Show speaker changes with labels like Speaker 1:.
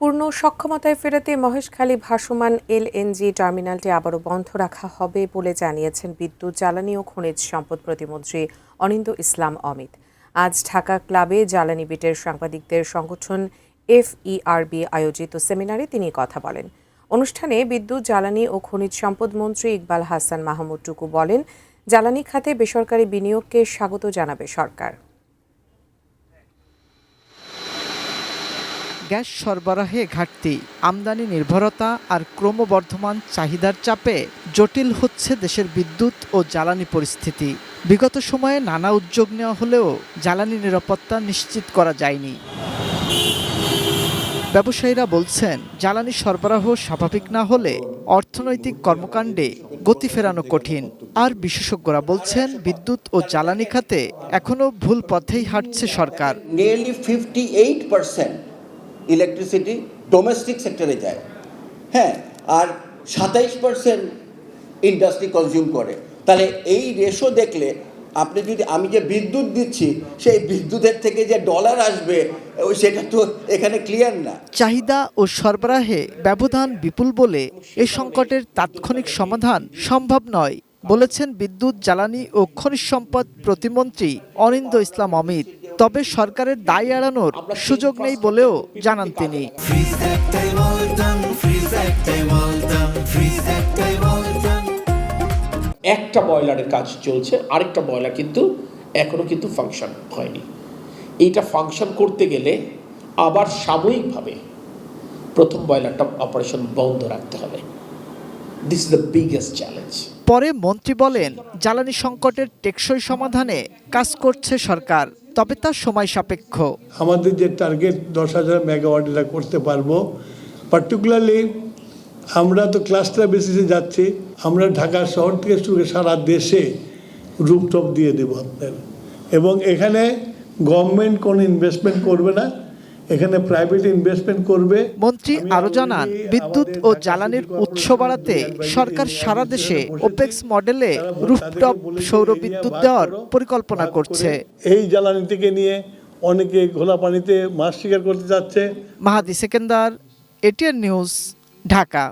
Speaker 1: পূর্ণ সক্ষমতায় ফেরাতে মহেশখালী ভাসমান এলএনজি টার্মিনালটি আবারও বন্ধ রাখা হবে বলে জানিয়েছেন বিদ্যুৎ, জ্বালানি ও খনিজ সম্পদ প্রতিমন্ত্রী অনিন্দ্য ইসলাম অমিত। আজ ঢাকা ক্লাবে জ্বালানি বিটের সাংবাদিকদের সংগঠন FERB আয়োজিত সেমিনারে তিনি কথা বলেন। অনুষ্ঠানে বিদ্যুৎ, জ্বালানি ও খনিজ সম্পদ মন্ত্রী ইকবাল হাসান মাহমুদ টুকু বলেন, জ্বালানি খাতে বেসরকারি বিনিয়োগকে স্বাগত জানাবে সরকার।
Speaker 2: গ্যাস সরবরাহে ঘাটতি, আমদানি নির্ভরতা আর ক্রমবর্ধমান চাহিদার চাপে জটিল হচ্ছে দেশের বিদ্যুৎ ও জ্বালানি পরিস্থিতি। বিগত সময়ে নানা উদ্যোগ নেওয়া হলেও জ্বালানি নিরাপত্তা নিশ্চিত করা যায়নি। ব্যবসায়ীরা বলছেন, জ্বালানি সরবরাহ স্বাভাবিক না হলে অর্থনৈতিক কর্মকাণ্ডে গতি ফেরানো কঠিন। আর বিশেষজ্ঞরা বলছেন, বিদ্যুৎ ও জ্বালানি খাতে এখনও ভুল পথেই হাঁটছে সরকার।
Speaker 3: নিয়ারলি 58% ইলেকট্রিসিটি ডোমেস্টিক সেক্টরে যায়, হ্যাঁ, আর 27% ইন্ডাস্ট্রি কনজিউম করে। তাহলে এই রেশো দেখলে আপনি যদি আমি যে বিদ্যুৎ দিচ্ছি সেই বিদ্যুতের থেকে যে ডলার আসবে সেটা তো এখানে ক্লিয়ার না।
Speaker 2: চাহিদা ও সরবরাহে ব্যবধান বিপুল বলে এ সংকটের তাৎক্ষণিক সমাধান সম্ভব নয় বলেছেন বিদ্যুৎ, জ্বালানি ও খনিজ সম্পদ প্রতিমন্ত্রী অনিন্দ্য ইসলাম অমিত। তবে সরকারের দায় এড়ানোর সুযোগ নেই বলেও জানান তিনি।
Speaker 4: একটা বয়লারের কাজ চলছে, আরেকটা বয়লার কিন্তু এখনো ফাংশন হয়নি। এইটা ফাংশন করতে গেলে আবার সাময়িকভাবে প্রথম বয়লারটা অপারেশন বন্ধ রাখতে হবে। This is the biggest challenge.
Speaker 2: পরে মন্ত্রী বলেন, জ্বালানি সংকটের টেকসই সমাধানে কাজ করছে সরকার, তবে তা সময় সাপেক্ষ।
Speaker 5: আমাদের যে টার্গেট 10,000 মেগাওয়াট এটা করতে পারবো। পার্টিকুলারলি আমরা তো ক্লাস্টার বেসিসে যাচ্ছি, আমরা ঢাকা শহর থেকে শুরু করে সারা দেশে রুফটপ দিয়ে দেবো আপনার, এবং এখানে গভর্নমেন্ট কোনো ইনভেস্টমেন্ট করবে না, এখানে প্রাইভেট ইনভেস্টমেন্ট করবে।
Speaker 2: মন্ত্রী আরো জানান, বিদ্যুৎ ও জ্বালানির উৎস বাড়াতে সরকার সারা দেশে ওপেক্স মডেলে রুফটপ সৌর বিদ্যুৎ দেওয়ার পরিকল্পনা করছে।
Speaker 5: এই জ্বালানি থেকে নিয়ে অনেকে ঘোলা পানিতে মাছ শিকার করতে যাচ্ছে।
Speaker 2: মাহাদি সেকেন্দার, ATN নিউজ, ঢাকা।